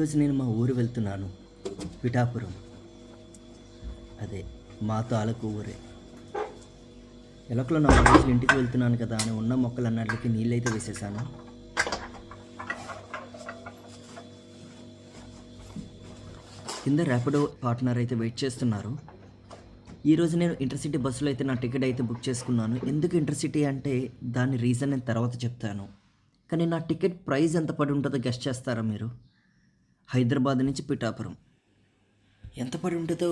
ఈరోజు నేను మా ఊరు వెళ్తున్నాను. పిఠాపురం. అదే మా తాలూకు ఊరే. ఎలకలో 4 రోజులు ఇంటికి వెళ్తున్నాను కదా అని ఉన్న మొక్కలన్నిటికి నీళ్ళైతే వేసేసాను. కింద ర్యాపిడో పార్ట్నర్ అయితే వెయిట్ చేస్తున్నారు. ఈరోజు నేను ఇంటర్సిటీ బస్సులో అయితే నా టికెట్ అయితే బుక్ చేసుకున్నాను. ఎందుకు ఇంటర్సిటీ అంటే దాని రీజన్ నేను తర్వాత చెప్తాను. కానీ నా టికెట్ ప్రైస్ ఎంత పడి ఉంటుందో గెస్ట్ చేస్తారా మీరు? హైదరాబాద్ నుంచి పిఠాపురం ఎంత పడి ఉంటుందో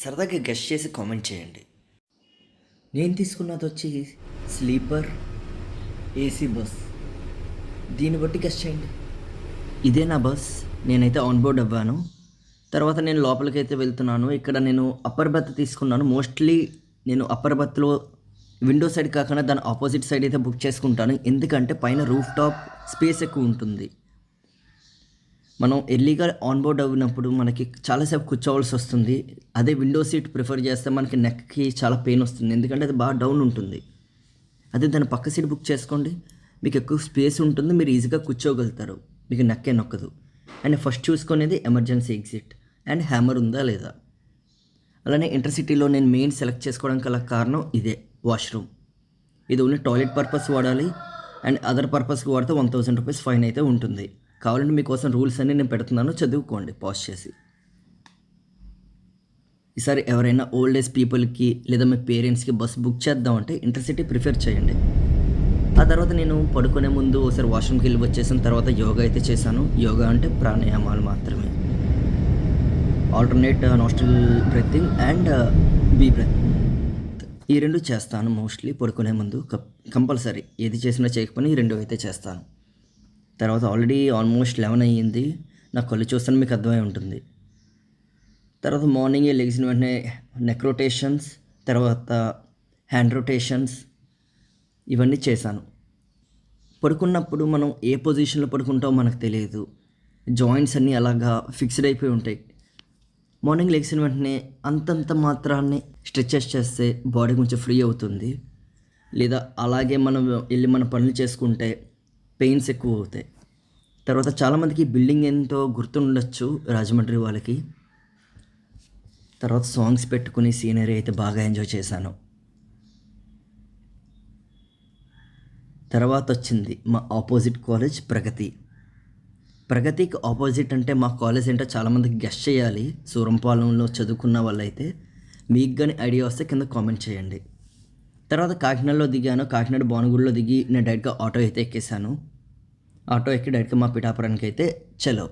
సరదాగా గెస్ట్ చేసి కామెంట్ చేయండి. నేను తీసుకున్నది వచ్చి స్లీపర్ ఏసీ బస్. దీన్ని బట్టి గెస్ట్ చేయండి. ఇదే నా బస్. నేనైతే ఆన్ బోర్డ్ అవ్వాను. తర్వాత నేను లోపలికి అయితే వెళ్తున్నాను. ఇక్కడ నేను అప్పర్ బర్త్ తీసుకున్నాను. మోస్ట్లీ నేను అప్పర్ బర్త్లో విండో సైడ్ కాకుండా దాని ఆపోజిట్ సైడ్ అయితే బుక్ చేసుకుంటాను. ఎందుకంటే పైన రూఫ్ టాప్ స్పేస్ ఎక్కువ ఉంటుంది. మనం ఎర్లీగా ఆన్ బోర్డ్ అయినప్పుడు మనకి చాలాసేపు కూర్చోవలసి వస్తుంది. అదే విండో సీట్ ప్రిఫర్ చేస్తే మనకి నెక్కి చాలా పెయిన్ వస్తుంది, ఎందుకంటే అది బాగా డౌన్ ఉంటుంది. అదే దాని పక్క సీట్ బుక్ చేసుకోండి, మీకు ఎక్కువ స్పేస్ ఉంటుంది, మీరు ఈజీగా కూర్చోగలుగుతారు, మీకు నెక్కే నొక్కదు. అండ్ ఫస్ట్ చూసుకునేది ఎమర్జెన్సీ ఎగ్జిట్ అండ్ హ్యామర్ ఉందా లేదా. అలానే ఇంటర్సిటీలో నేను మెయిన్ సెలెక్ట్ చేసుకోవడానికి గల కారణం ఇదే, వాష్రూమ్. ఇది ఓన్లీ టాయిలెట్ పర్పస్ వాడాలి అండ్ అదర్ పర్పస్కి వాడితే 1000 రూపీస్ ఫైన్ అయితే ఉంటుంది. కావాలంటే మీకోసం రూల్స్ అన్నీ నేను పెడుతున్నాను, చదువుకోండి పాజ్ చేసి. ఈసారి ఎవరైనా ఓల్డ్ ఏజ్ పీపుల్కి లేదా మీ పేరెంట్స్కి బస్సు బుక్ చేద్దామంటే ఇంటర్సిటీ ప్రిఫర్ చేయండి. ఆ తర్వాత నేను పడుకునే ముందు ఒకసారి వాష్రూమ్కి వెళ్ళి వచ్చేసిన తర్వాత యోగా అయితే చేశాను. యోగా అంటే ప్రాణాయామాలు మాత్రమే. Alternate nostril breathing and bee breath, ఈ 2 చేస్తాను మోస్ట్లీ పడుకునే ముందు. కంపల్సరీ ఏది చేసినా చేయకపోయినా ఈ 2 అయితే చేస్తాను. తర్వాత ఆల్రెడీ ఆల్మోస్ట్ 11 అయ్యింది. నా కళ్ళు చూస్తాను మీకు అర్థమై ఉంటుంది. తర్వాత మార్నింగే లెగిసిన వెంటనే నెక్ రొటేషన్స్, తర్వాత హ్యాండ్ రొటేషన్స్ ఇవన్నీ చేశాను. పడుకున్నప్పుడు మనం ఏ పొజిషన్లో పడుకుంటామో మనకు తెలియదు. జాయింట్స్ అన్నీ అలాగా ఫిక్స్డ్ అయిపోయి ఉంటాయి. మార్నింగ్ లెగిసిన వెంటనే అంతంత మాత్రాన్ని స్ట్రెచెస్ చేస్తే బాడీ కొంచెం ఫ్రీ అవుతుంది. లేదా అలాగే మనం వెళ్ళి మన పనులు చేసుకుంటే పెయిన్స్ ఎక్కువ అవుతాయి. తర్వాత చాలామందికి బిల్డింగ్ ఎంతో గుర్తుండొచ్చు రాజమండ్రి వాళ్ళకి. తర్వాత సాంగ్స్ పెట్టుకుని సీనరీ అయితే బాగా ఎంజాయ్ చేశాను. తర్వాత వచ్చింది మా ఆపోజిట్ కాలేజ్ ప్రగతి. ప్రగతికి ఆపోజిట్ అంటే మా కాలేజ్ ఏంటో చాలామందికి గెస్ట్ చేయాలి. సూరంపాలెంలో చదువుకున్న వాళ్ళైతే మీకు కానీ ఐడియా వస్తే కింద కామెంట్ చేయండి. తర్వాత కాకినాడలో దిగాను. కాకినాడ భానుగుడిలో దిగి నేను డైరెక్ట్గా ఆటో అయితే ఎక్కేసాను. ఆటో ఎక్కి డైరెక్ట్గా మా పిఠాపురానికి అయితే చలో.